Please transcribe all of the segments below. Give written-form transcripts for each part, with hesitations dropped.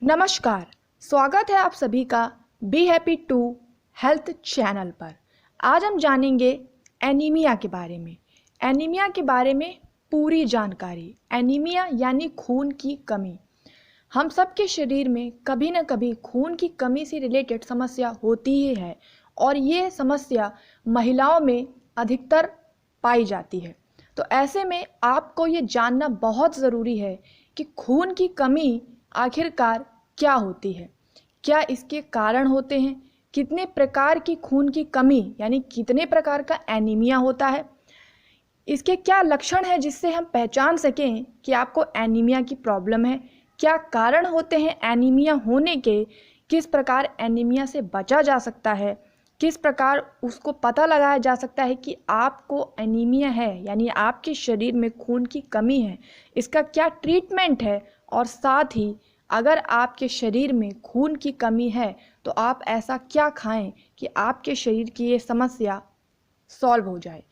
नमस्कार। स्वागत है आप सभी का be happy to health channel पर। आज हम जानेंगे एनीमिया के बारे में। एनीमिया के बारे में पूरी जानकारी। एनीमिया यानी खून की कमी। हम सबके शरीर में कभी न कभी खून की कमी से रिलेटेड समस्या होती ही है और ये समस्या महिलाओं में अधिकतर पाई जाती है। तो ऐसे में आपको ये जानना बहुत ज़रूरी है कि खून की कमी आखिरकार क्या होती है, क्या इसके कारण होते हैं, कितने प्रकार की खून की कमी यानी कितने प्रकार का एनीमिया होता है, इसके क्या लक्षण हैं जिससे हम पहचान सकें कि आपको एनीमिया की प्रॉब्लम है, क्या कारण होते हैं एनीमिया होने के, किस प्रकार एनीमिया से बचा जा सकता है, किस प्रकार उसको पता लगाया जा सकता है कि आपको एनीमिया है यानी आपके शरीर में खून की कमी है, इसका क्या ट्रीटमेंट है, और साथ ही अगर आपके शरीर में खून की कमी है तो आप ऐसा क्या खाएं कि आपके शरीर की ये समस्या सॉल्व हो जाए।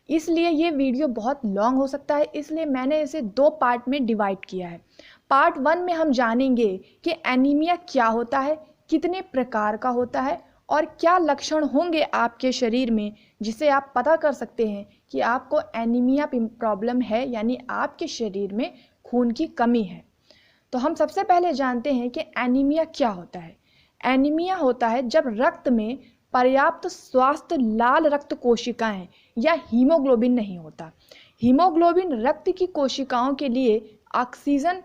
इसलिए ये वीडियो बहुत लॉन्ग हो सकता है, इसलिए मैंने इसे 2 पार्ट में डिवाइड किया है। पार्ट 1 में हम जानेंगे कि एनीमिया क्या होता है, कितने प्रकार का होता है और क्या लक्षण होंगे आपके शरीर में जिसे आप पता कर सकते हैं कि आपको एनीमिया प्रॉब्लम है यानी आपके शरीर में खून की कमी है। तो हम सबसे पहले जानते हैं कि एनीमिया क्या होता है। एनीमिया होता है जब रक्त में पर्याप्त स्वास्थ्य लाल रक्त कोशिकाएं या हीमोग्लोबिन नहीं होता। हीमोग्लोबिन रक्त की कोशिकाओं के लिए ऑक्सीजन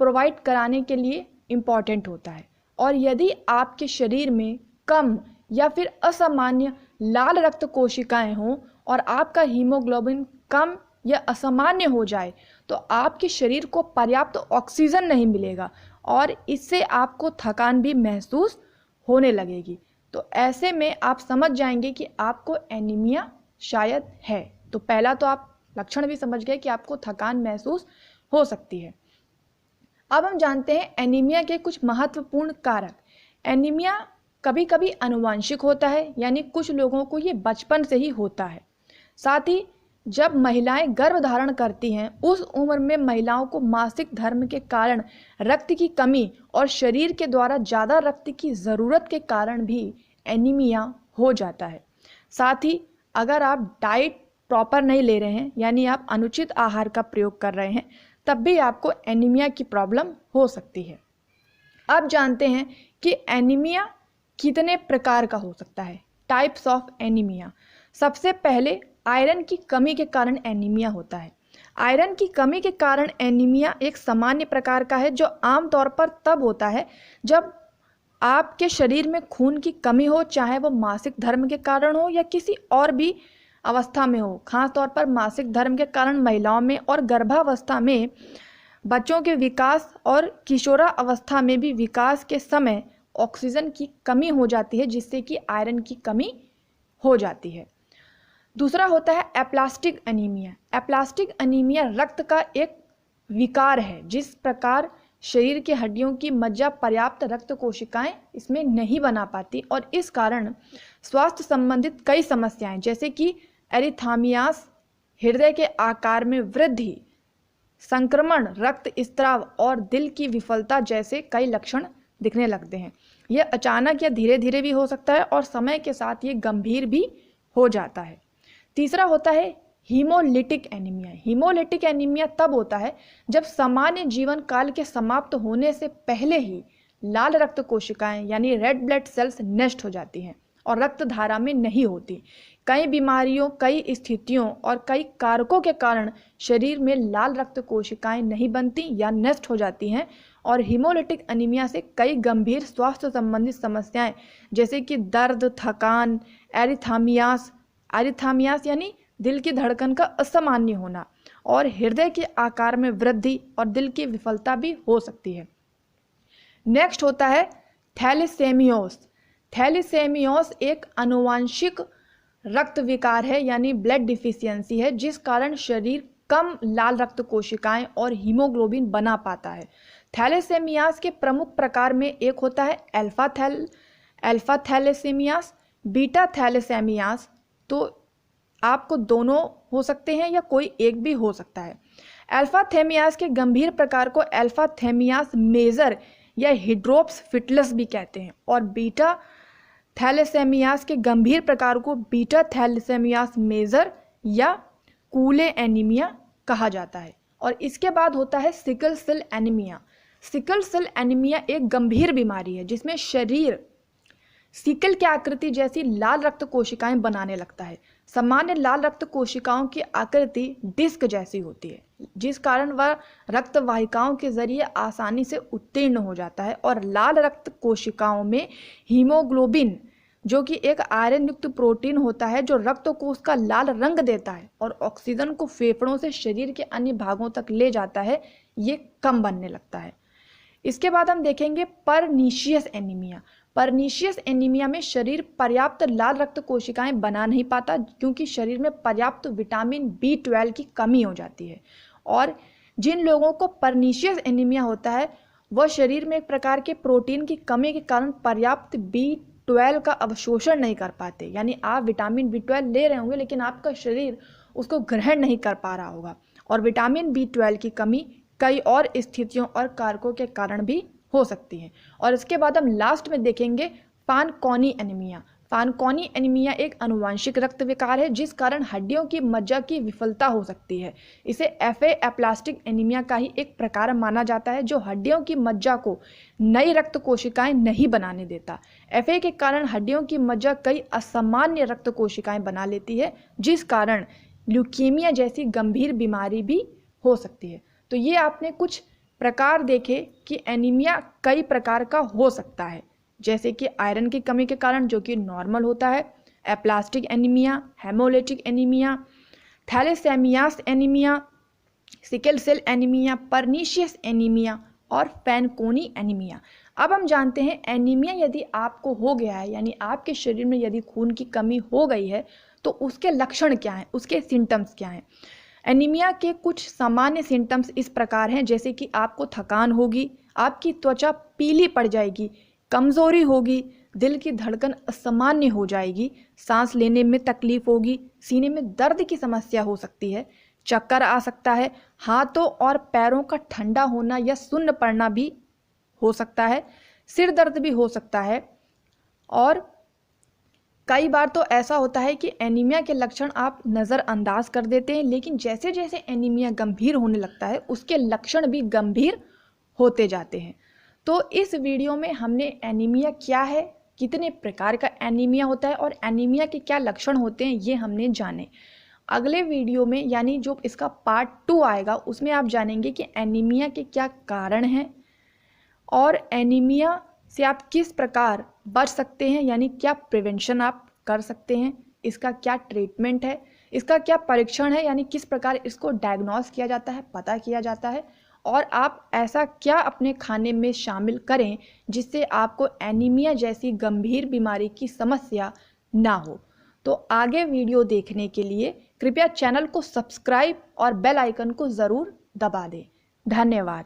प्रोवाइड कराने के लिए इम्पॉर्टेंट होता है, और यदि आपके शरीर में कम या फिर असामान्य लाल रक्त कोशिकाएं हों और आपका हीमोग्लोबिन कम या असामान्य हो जाए तो आपके शरीर को पर्याप्त ऑक्सीजन नहीं मिलेगा और इससे आपको थकान भी महसूस होने लगेगी। तो ऐसे में आप समझ जाएंगे कि आपको एनीमिया शायद है। तो पहला तो आप लक्षण भी समझ गए कि आपको थकान महसूस हो सकती है। अब हम जानते हैं एनीमिया के कुछ महत्वपूर्ण कारक। एनीमिया कभी कभी आनुवंशिक होता है यानी कुछ लोगों को ये बचपन से ही होता है। साथ ही जब महिलाएं गर्भ धारण करती हैं उस उम्र में महिलाओं को मासिक धर्म के कारण रक्त की कमी और शरीर के द्वारा ज़्यादा रक्त की ज़रूरत के कारण भी एनीमिया हो जाता है। साथ ही अगर आप डाइट प्रॉपर नहीं ले रहे हैं यानी आप अनुचित आहार का प्रयोग कर रहे हैं तब भी आपको एनीमिया की प्रॉब्लम हो सकती है। अब जानते हैं कि एनीमिया कितने प्रकार का हो सकता है। Types of anaemia. सबसे पहले आयरन की कमी के कारण एनीमिया होता है। आयरन की कमी के कारण एनीमिया एक सामान्य प्रकार का है जो आमतौर पर तब होता है जब आपके शरीर में खून की कमी हो, चाहे वो मासिक धर्म के कारण हो या किसी और भी अवस्था में हो। खास तौर पर मासिक धर्म के कारण महिलाओं में और गर्भावस्था में, बच्चों के विकास और किशोरा अवस्था में भी विकास के समय ऑक्सीजन की कमी हो जाती है जिससे कि आयरन की कमी हो जाती है। दूसरा होता है एप्लास्टिक एनीमिया। एप्लास्टिक एनीमिया रक्त का एक विकार है जिस प्रकार शरीर के हड्डियों की मज्जा पर्याप्त रक्त कोशिकाएं इसमें नहीं बना पाती और इस कारण स्वास्थ्य संबंधित कई समस्याएं जैसे कि एरिथामियास, हृदय के आकार में वृद्धि, संक्रमण, रक्त स्त्राव और दिल की विफलता जैसे कई लक्षण दिखने लगते हैं। यह अचानक या धीरे धीरे भी हो सकता है और समय के साथ ये गंभीर भी हो जाता है। तीसरा होता है हीमोलिटिक एनीमिया। हीमोलिटिक एनीमिया तब होता है जब सामान्य जीवन काल के समाप्त होने से पहले ही लाल रक्त कोशिकाएं यानी रेड ब्लड सेल्स नष्ट हो जाती हैं और रक्त धारा में नहीं होती। कई बीमारियों, कई स्थितियों और कई कारकों के कारण शरीर में लाल रक्त कोशिकाएं नहीं बनती या नष्ट हो जाती हैं और हीमोलिटिक एनीमिया से कई गंभीर स्वास्थ्य संबंधी समस्याएं जैसे कि दर्द, थकान, एरिथामियास यानी दिल की धड़कन का असामान्य होना और हृदय के आकार में वृद्धि और दिल की विफलता भी हो सकती है। नेक्स्ट होता है थैलेसेमियोस। थैलेसेमियोस एक आनुवंशिक रक्त विकार है यानी ब्लड डिफिशियंसी है जिस कारण शरीर कम लाल रक्त कोशिकाएं और हीमोग्लोबिन बना पाता है। थैलेसेमियास के प्रमुख प्रकार में एक होता है अल्फा थैलेसेमियास, बीटा थैलेसेमियास। तो आपको दोनों हो सकते हैं या कोई एक भी हो सकता है। अल्फा थैमियास के गंभीर प्रकार को अल्फा थैमियास मेजर या हिड्रोप्स भी कहते हैं। और बीटा थैलेसेमियास के गंभीर प्रकार को बीटा थैलेसेमियास मेजर या कूले एनीमिया कहा जाता है। और इसके बाद होता है sickle cell anaemia. Sickle cell anaemia एक गंभीर बीमारी है जिसमें शरीर सिकल की आकृति जैसी लाल रक्त कोशिकाएं बनाने लगता है। सामान्य लाल रक्त कोशिकाओं की आकृति डिस्क जैसी होती है, जिस कारण वह रक्त वाहिकाओं के जरिए आसानी से उत्तीर्ण हो जाता है। और लाल रक्त कोशिकाओं में हीमोग्लोबिन, जो कि एक आयरन युक्त प्रोटीन होता है जो रक्त कोश का लाल रंग देता है और ऑक्सीजन को फेफड़ों से शरीर के अन्य भागों तक ले जाता है, ये कम बनने लगता है। इसके बाद हम देखेंगे परनीशियस एनीमिया। परनीशियस एनीमिया में शरीर पर्याप्त लाल रक्त कोशिकाएं बना नहीं पाता क्योंकि शरीर में पर्याप्त विटामिन B12 की कमी हो जाती है। और जिन लोगों को परनीशियस एनीमिया होता है वह शरीर में एक प्रकार के प्रोटीन की कमी के कारण पर्याप्त B12 का अवशोषण नहीं कर पाते। यानी आप विटामिन B12 ले रहे होंगे लेकिन आपका शरीर उसको ग्रहण नहीं कर पा रहा होगा। और विटामिन B12 की कमी कई और स्थितियों और कारकों के कारण भी हो सकती है। और इसके बाद हम लास्ट में देखेंगे फानकोनी एनीमिया। फानकोनी एनीमिया एक आनुवंशिक रक्त विकार है जिस कारण हड्डियों की मज्जा की विफलता हो सकती है। इसे FA एप्लास्टिक एनीमिया का ही एक प्रकार माना जाता है जो हड्डियों की मज्जा को नई रक्त कोशिकाएं नहीं बनाने देता। FA के कारण हड्डियों की मज्जा कई असामान्य रक्त कोशिकाएं बना लेती है जिस कारण ल्यूकीमिया जैसी गंभीर बीमारी भी हो सकती है। तो ये आपने कुछ प्रकार देखे कि एनीमिया कई प्रकार का हो सकता है, जैसे कि आयरन की कमी के कारण जो कि नॉर्मल होता है, aplastic anaemia, haemolytic anaemia, thalassaemias anaemia, sickle cell anaemia, pernicious anaemia और फैनकोनी एनीमिया। अब हम जानते हैं एनीमिया यदि आपको हो गया है, यानी आपके शरीर में यदि खून की कमी हो गई है तो उसके लक्षण क्या हैं, उसके सिम्टम्स क्या हैं। एनीमिया के कुछ सामान्य सिम्टम्स इस प्रकार हैं, जैसे कि आपको थकान होगी, आपकी त्वचा पीली पड़ जाएगी, कमज़ोरी होगी, दिल की धड़कन असामान्य हो जाएगी, सांस लेने में तकलीफ होगी, सीने में दर्द की समस्या हो सकती है, चक्कर आ सकता है, हाथों और पैरों का ठंडा होना या सुन्न पड़ना भी हो सकता है, सिर दर्द भी हो सकता है। और कई बार तो ऐसा होता है कि एनीमिया के लक्षण आप नज़रअंदाज कर देते हैं, लेकिन जैसे जैसे एनीमिया गंभीर होने लगता है उसके लक्षण भी गंभीर होते जाते हैं। तो इस वीडियो में हमने एनीमिया क्या है, कितने प्रकार का एनीमिया होता है और एनीमिया के क्या लक्षण होते हैं ये हमने जाने। अगले वीडियो में यानी जो इसका पार्ट 2 आएगा उसमें आप जानेंगे कि एनीमिया के क्या कारण हैं और एनीमिया से आप किस प्रकार बच सकते हैं, यानी क्या प्रिवेंशन आप कर सकते हैं, इसका क्या ट्रीटमेंट है, इसका क्या परीक्षण है, यानी किस प्रकार इसको डायग्नोस किया जाता है, पता किया जाता है, और आप ऐसा क्या अपने खाने में शामिल करें जिससे आपको एनीमिया जैसी गंभीर बीमारी की समस्या ना हो। तो आगे वीडियो देखने के लिए कृपया चैनल को सब्सक्राइब और बेल आइकन को ज़रूर दबा दें। धन्यवाद।